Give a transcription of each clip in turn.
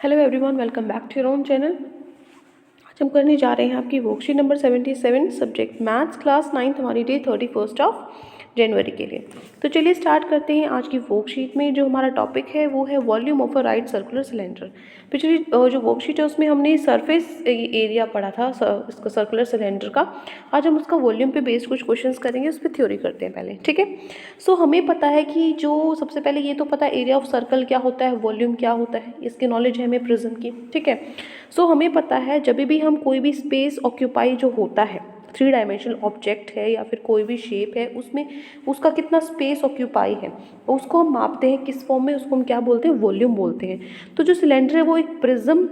Hello everyone, welcome back to your own channel. आज हम करने जा रहे हैं आपकी worksheet number 77 subject maths class 9 हमारी डे 31 ऑफ जनवरी के लिए। तो चलिए स्टार्ट करते हैं। आज की वर्कशीट में जो हमारा टॉपिक है वो है volume of a right circular cylinder. पिछली जो वर्कशीट है उसमें हमने सरफेस एरिया पढ़ा था इसका सर्कुलर सिलेंडर का। आज हम उसका वॉल्यूम पे बेस्ड कुछ क्वेश्चंस करेंगे, उस पर थ्योरी करते हैं पहले, ठीक है। सो हमें पता है कि जो सबसे पहले ये तो पता है एरिया ऑफ सर्कल क्या होता है, वॉल्यूम क्या होता है, इसकी नॉलेज है हमें प्रिज्म की, ठीक है। सो हमें पता है जब भी हम कोई भी स्पेस ऑक्यूपाई जो होता है, 3 डायमेंशनल ऑब्जेक्ट है या फिर कोई भी शेप है, उसमें उसका कितना स्पेस ऑक्यूपाई है उसको हम मापते हैं किस फॉर्म में, उसको हम क्या बोलते हैं, वॉल्यूम बोलते हैं। तो जो सिलेंडर है वो एक प्रिज्म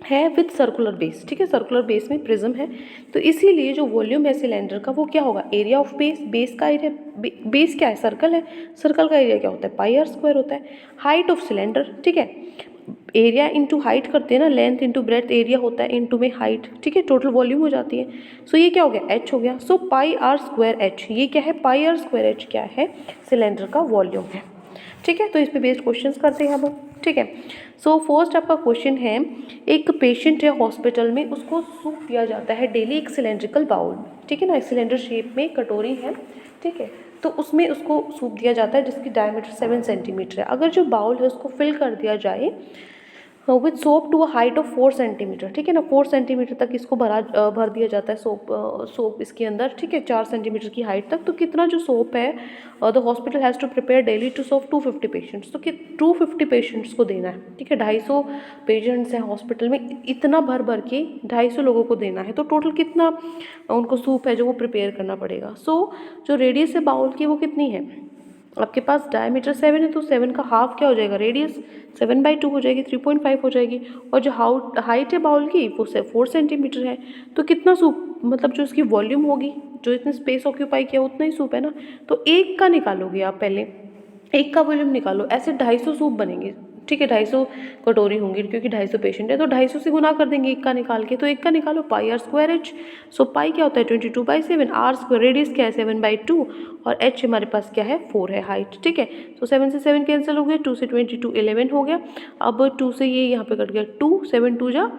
है विथ सर्कुलर बेस, ठीक है, सर्कुलर बेस में प्रिज्म है। तो इसीलिए जो वॉल्यूम है सिलेंडर का वो क्या होगा, एरिया ऑफ बेस, बेस का एरिया, बेस क्या है, सर्कल है, सर्कल का एरिया क्या होता है, पाई आर स्क्वायर होता है। हाइट ऑफ सिलेंडर, ठीक है, एरिया इंटू हाइट करते हैं ना, लेंथ इंटू ब्रेथ एरिया होता है इंटू में हाइट, ठीक है, टोटल वॉल्यूम हो जाती है। सो ये क्या हो गया, एच हो गया। सो पाई आर स्क्वायर एच, ये क्या है, पाई आर स्क्वायर एच क्या है, सिलेंडर का वॉल्यूम है, ठीक है। तो इस पे बेस्ड क्वेश्चंस करते हैं अब, ठीक है। सो फर्स्ट आपका क्वेश्चन है, एक पेशेंट है हॉस्पिटल में, उसको सूप दिया जाता है डेली एक सिलेंड्रिकल बाउल, ठीक है ना, एक सिलेंडर शेप में कटोरी है, ठीक है। तो उसमें उसको सूप दिया जाता है जिसकी डायमीटर 7 सेंटीमीटर है। अगर जो बाउल है उसको फिल कर दिया जाए with soap to a height of 4 centimetre, ठीक है ना, 4 सेंटीमीटर तक इसको भर दिया जाता है सोप इसके अंदर, ठीक है, 4 सेंटीमीटर की हाइट तक। तो कितना जो सोप है the hospital has to prepare daily to soap 250 patients, तो 250 पेशेंट्स को देना है, ठीक है। 250 पेशेंट्स हैं हॉस्पिटल में, इतना भर भर के 250 लोगों को देना है, तो टोटल कितना उनको सूप है जो वो प्रिपेयर करना पड़ेगा। सो जो रेडियस है बाउल की वो कितनी है, आपके पास डायमीटर 7 है तो 7 का हाफ क्या हो जाएगा, रेडियस 7/2 हो जाएगी, 3.5 हो जाएगी। और जो हाइट है बाउल की वो 4 सेंटीमीटर है। तो कितना सूप, मतलब जो इसकी वॉल्यूम होगी, जो इतने स्पेस ऑक्यूपाई किया उतना ही सूप है ना। तो एक का निकालोगे आप पहले, एक का वॉल्यूम निकालो, ऐसे 250 सूप बनेंगे, ठीक है, 250 कटोरी होंगी क्योंकि 250 पेशेंट है तो 250 से गुना कर देंगे एक का निकाल के। तो एक का निकालो, पाई आर स्क्वायर एच। सो पाई क्या होता है 22/7, आर स्क्वायर रेडियस क्या है 7/2 और एच हमारे पास क्या है 4 है हाइट, ठीक है। तो 7 से 7 कैंसिल हो गया, 2 से 22 11 हो गया। अब 2 से ये यहाँ पे कट गया 2, 7 2 जा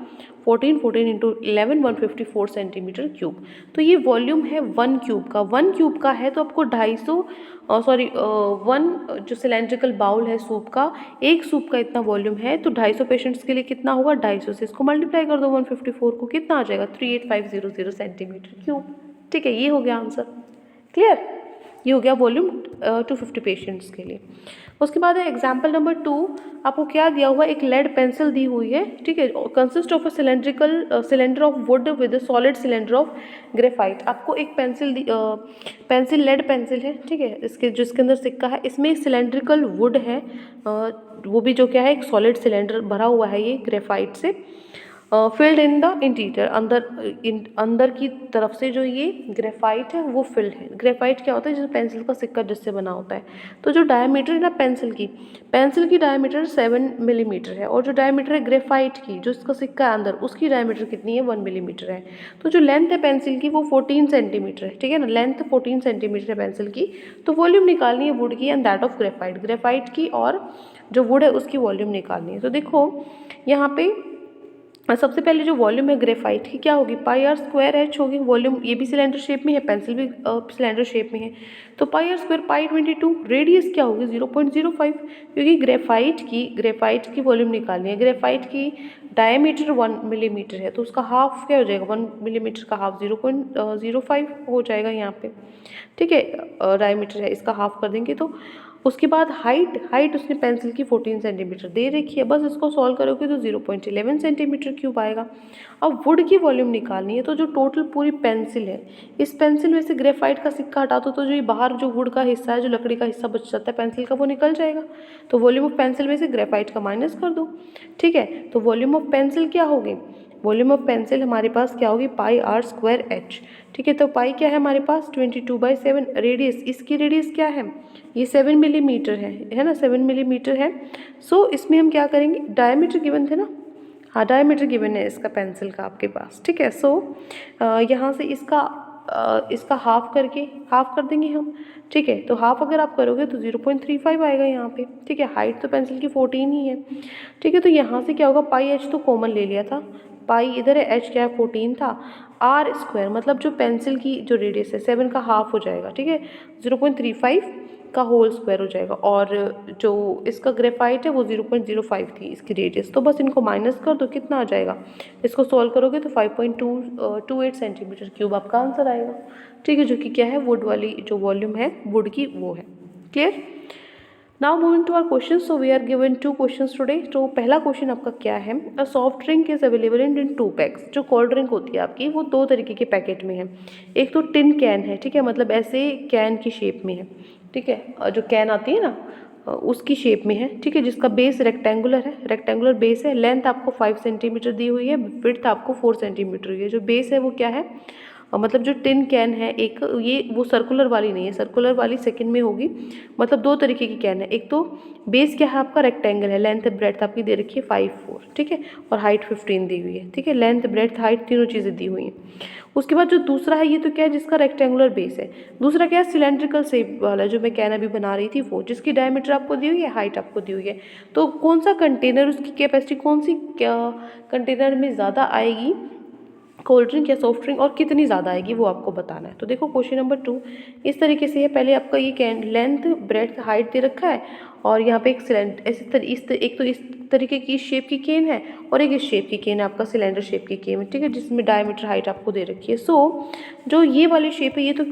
14, 14 इंटू 11 154 सेंटीमीटर क्यूब। तो ये वॉल्यूम है 1 क्यूब का, 1 क्यूब का है तो आपको 250 1 जो सिलेंड्रिकल बाउल है सूप का, एक सूप का इतना वॉल्यूम है तो 250 पेशेंट्स के लिए कितना होगा, 250 से इसको मल्टीप्लाई कर दो 154 को, कितना आ जाएगा 38500 सेंटीमीटर क्यूब, ठीक है। ये हो गया आंसर, क्लियर। ये हो गया वॉल्यूम 250 पेशेंट्स के लिए। उसके बाद है एग्जाम्पल नंबर 2, आपको क्या दिया हुआ है, एक लेड पेंसिल दी हुई है, ठीक है, consist of a cylinder of would with solid cylinder of graphite. आपको एक पेंसिल लेड पेंसिल है, ठीक है, इसके जिसके अंदर सिक्का है, इसमें एक सिलेंड्रिकल वुड है, वो भी जो क्या है एक सॉलिड सिलेंडर भरा हुआ है ये ग्रेफाइट से, फिल्ड इन द इंटीरियर, अंदर की तरफ से जो ये ग्रेफाइट है वो फिल्ड है। ग्रेफाइट क्या होता है, जैसे पेंसिल का सिक्का जिससे बना होता है। तो जो डायमीटर है ना पेंसिल की डायमीटर 7 मिलीमीटर है, और जो डायमीटर है ग्रेफाइट की, जो इसका सिक्का है अंदर, उसकी डायमीटर कितनी है 1 मिलीमीटर है। तो जो लेंथ है पेंसिल की वो 14 सेंटीमीटर है, ठीक है ना, लेंथ 14 सेंटीमीटर है पेंसिल की। तो वॉल्यूम निकालनी है वुड की एंड दैट ऑफ ग्रेफाइट की, और जो वुड है उसकी वॉल्यूम निकालनी है। तो देखो यहाँ पे सबसे पहले जो वॉल्यूम है ग्रेफाइट की क्या होगी, पाई आर स्क्वायर एच होगी, वॉल्यूम ये भी सिलेंडर शेप में है, पेंसिल भी सिलेंडर शेप में है, तो पाई आर स्क्वायर पाई 22, रेडियस क्या होगी 0.05, क्योंकि ग्रेफाइट की वॉल्यूम निकालनी है। ग्रेफाइट की डायमीटर 1 मिलीमीटर है तो उसका हाफ क्या हो जाएगा, 1 मिलीमीटर का हाफ 0.05 हो जाएगा यहाँ पे, ठीक है, डायमीटर है, इसका हाफ कर देंगे तो। उसके बाद हाइट उसने पेंसिल की 14 सेंटीमीटर दे रखी है, बस इसको सॉल्व करोगे तो 0.11 सेंटीमीटर क्यूब आएगा। अब वुड की वॉल्यूम निकालनी है, तो जो टोटल पूरी पेंसिल है, इस पेंसिल में से ग्रेफाइट का सिक्का हटा दो तो जो ये बाहर जो वुड का हिस्सा है, जो लकड़ी का हिस्सा बच जाता है पेंसिल का, वो निकल जाएगा। तो वॉल्यूम ऑफ पेंसिल में से ग्रेफाइट का माइनस कर दो, ठीक है। तो वॉल्यूम ऑफ पेंसिल क्या होगी, वॉल्यूम ऑफ पेंसिल हमारे पास क्या होगी, पाई आर स्क्वायर एच, ठीक है। तो पाई क्या है हमारे पास 22/7, रेडियस, इसकी रेडियस क्या है, ये 7 मिलीमीटर है ना, 7 मिलीमीटर है। सो इसमें हम क्या करेंगे, डायमीटर गिवन थे ना, हाँ डायमीटर गिवन है इसका पेंसिल का आपके पास, ठीक है। सो यहाँ से इसका इसका हाफ कर देंगे हम, ठीक है। तो हाफ अगर आप करोगे तो 0.35 आएगा यहाँ पे, ठीक है। हाइट तो पेंसिल की 14 ही है, ठीक है। तो यहाँ से क्या होगा, पाई एच तो कॉमन ले लिया था, पाई इधर है, एच क्या है 14 था, आर स्क्वायर मतलब जो पेंसिल की जो रेडियस है 7 का हाफ हो जाएगा, ठीक है। 0.35 का होल स्क्वायर हो जाएगा, और जो इसका ग्रेफाइट है वो 0.05 थी इसकी रेडियस। तो बस इनको माइनस कर दो, कितना आ जाएगा, इसको सॉल्व करोगे तो 5.28 सेंटीमीटर क्यूब आपका आंसर आएगा, ठीक है। जो कि क्या है, वुड वाली जो वॉल्यूम है वुड की वो है। Clear. Now moving to our question. So we are given 2 questions today. तो पहला क्वेश्चन आपका क्या है, a soft drink is available in 2 packs. जो कोल्ड ड्रिंक होती है आपकी वो 2 तरीके के पैकेट में है। एक तो टिन कैन है, ठीक है, मतलब ऐसे कैन की शेप में है, ठीक है, जो कैन आती है ना उसकी शेप में है, ठीक है, जिसका बेस रेक्टेंगुलर है, रेक्टेंगुलर बेस है। लेंथ आपको 5 सेंटीमीटर दी हुई है, विड्थ आपको 4 सेंटीमीटर हुई है। जो बेस है वो क्या है, मतलब जो टिन कैन है एक, ये वो सर्कुलर वाली नहीं है, सर्कुलर वाली सेकंड में होगी। मतलब 2 तरीके की कैन है, एक तो बेस क्या है आपका रेक्टेंगल है, लेंथ ब्रेड्थ आपकी दे रखी है 5 4, ठीक है, और हाइट 15 दी हुई है, ठीक है। लेंथ ब्रेड्थ हाइट तीनों चीज़ें दी हुई हैं। उसके बाद जो दूसरा है ये तो क्या है, जिसका रेक्टेंगुलर बेस है। दूसरा क्या है, सिलेंड्रिकल शेप वाला, जो मैं कैन अभी बना रही थी वो, जिसकी डायमीटर आपको दी हुई है, हाइट आपको दी हुई है। तो कौन सा कंटेनर, उसकी कैपेसिटी कौन सी कंटेनर में ज़्यादा आएगी कोल्ड ड्रिंक या सॉफ्ट ड्रिंक, और कितनी ज़्यादा आएगी वो आपको बताना है। तो देखो क्वेश्चन नंबर 2 इस तरीके से है। पहले आपका ये कैन लेंथ ब्रेड्थ हाइट दे रखा है, और यहाँ पे एक सिलेंडर एक तो इस तरीके की शेप की केन है, और एक इस शेप की केन है, आपका सिलेंडर शेप की केन है, ठीक है, जिसमें डायमीटर हाइट आपको दे रखी है। सो जो ये वाली शेप है ये तो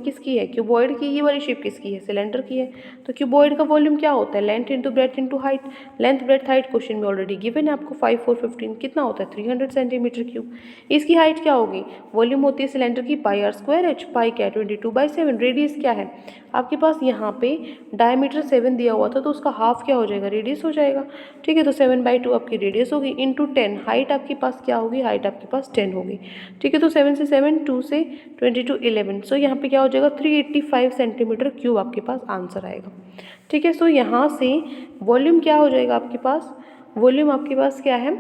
किसकी है, क्यूबॉइड की। ये वाली शेप किसकी है, सिलेंडर की है। तो क्यूबॉइड का वॉल्यूम क्या होता है, length into breadth into height. Length breadth height question में ऑलरेडी गिवन है आपको, 5 4 15 कितना होता है 300 सेंटीमीटर क्यूब। इसकी हाइट क्या होगी, वॉल्यूम होती है सिलेंडर की पाई आर स्क्वायर एच, पाई क्या 22/7। रेडियस क्या है आपके पास, यहाँ पे डायमीटर 7 दिया हुआ था, तो उसका हाफ क्या हो जाएगा, रेडियस हो जाएगा, ठीक है। तो 7/2 आपकी रेडियस होगी, इंटू 10 हाइट आपके पास क्या होगी, हाइट आपके पास 10 होगी, ठीक है। तो 7 से 7, 2 से 22 11। सो यहाँ पे क्या हो जाएगा 385 सेंटीमीटर क्यूब आपके पास आंसर आएगा, ठीक है। सो यहाँ से वॉल्यूम क्या हो जाएगा आपके पास, वॉल्यूम आपके पास क्या है,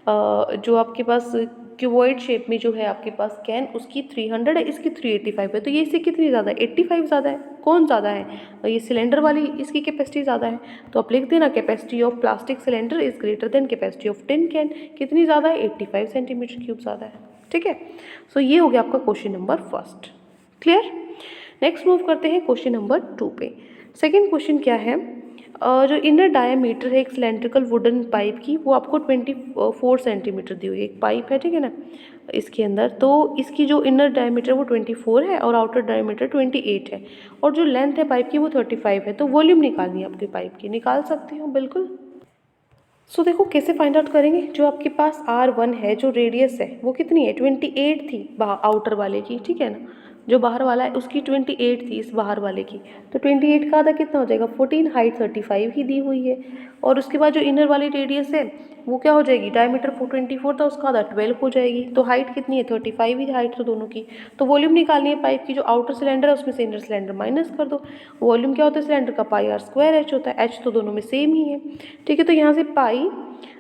जो आपके पास क्यूबॉइड शेप में जो है आपके पास कैन, उसकी 300 है, इसकी 385 है। तो ये इससे कितनी ज़्यादा है, 85 ज़्यादा है। कौन ज़्यादा है, ये सिलेंडर वाली, इसकी कैपेसिटी ज़्यादा है। तो आप लिख देना capacity of plastic cylinder is greater than capacity of tin can. कितनी ज़्यादा है, 85 सेंटीमीटर क्यूब ज़्यादा है, ठीक है। सो ये हो गया आपका question number 1। Clear. Next move करते हैं क्वेश्चन नंबर 2 पे। सेकेंड क्वेश्चन क्या है, जो इनर डायमीटर है एक सिलेंड्रिकल वुडन पाइप की, वो आपको 24 सेंटीमीटर दी हुई है। एक पाइप है, ठीक है ना, इसके अंदर, तो इसकी जो इनर डायमीटर वो 24 है और आउटर डायमीटर 28 है, और जो लेंथ है पाइप की वो 35 है। तो वॉल्यूम निकालनी है आपकी पाइप की, निकाल सकती हो बिल्कुल। सो देखो कैसे फाइंड आउट करेंगे। जो आपके पास R1 है, जो रेडियस है वो कितनी है, 28 थी आउटर वाले की, ठीक है ना। जो बाहर वाला है उसकी 28 थी इस बाहर वाले की, तो 28 का आधा कितना हो जाएगा 14, हाइट 35 ही दी हुई है। और उसके बाद जो इनर वाली रेडियस है वो क्या हो जाएगी, डायमीटर 24 था, उसका आधा 12 हो जाएगी। तो हाइट कितनी है 35 ही हाइट तो दोनों की। तो वॉल्यूम निकालनी है पाइप की, जो आउटर सिलेंडर है उसमें से इनर सिलेंडर माइनस कर दो। वॉल्यूम क्या होता है सिलेंडर का, पाई आर स्क्वायर एच होता है, एच तो दोनों में सेम ही है, ठीक है। तो यहाँ से पाई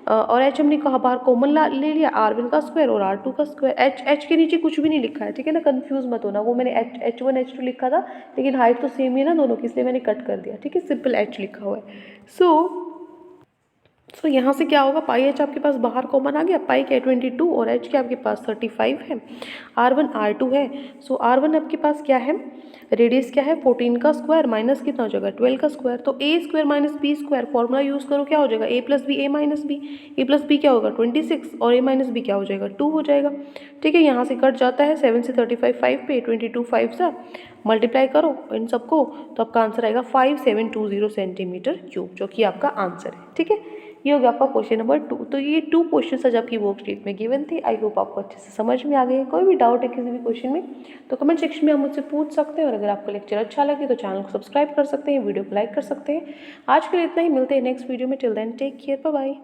और एच हमने कहा बाहर कॉमन ले लिया, R1 का स्क्वायर और R2 का स्क्वायर। एच के नीचे कुछ भी नहीं लिखा है, ठीक है ना, कंफ्यूज मत होना। वो मैंने H1 H2 लिखा था, लेकिन हाइट तो सेम ही है ना दोनों की, इसलिए मैंने कट कर दिया, ठीक है, सिंपल H लिखा हुआ है। सो यहाँ से क्या होगा, पाई एच आपके पास बाहर कॉमन आ गया, पाई क्या 22 और एच क्या आपके पास 35 है, R1 R2 है। सो R1 आपके पास क्या है, रेडियस क्या है 14 का स्क्वायर माइनस कितना हो जाएगा 12 का स्क्वायर। तो A square minus B square, formula use करो, क्या हो जाएगा A plus B, A minus B, A plus B क्या होगा 26 और ए माइनस बी क्या हो जाएगा 2 हो जाएगा, ठीक है। यहाँ से कट जाता है 7 से 35 5 पे, 22 5 सा मल्टीप्लाई करो इन सबको, तो आपका आंसर आएगा 5720 सेंटीमीटर क्यूब, जो कि आपका आंसर है, ठीक है। ये हो गया आपका क्वेश्चन नंबर 2। तो ये 2 क्वेश्चन आज आपकी वर्कशीट में गिवन थे। आई होप आपको अच्छे से समझ में आ गए। कोई भी डाउट है किसी भी क्वेश्चन में तो कमेंट सेक्शन में आप मुझसे पूछ सकते हैं, और अगर आपको लेक्चर अच्छा लगे तो चैनल को सब्सक्राइब कर सकते हैं, वीडियो को लाइक कर सकते हैं। आज के लिए इतना ही, मिलते हैं नेक्स्ट वीडियो में। Till then take care, bye bye.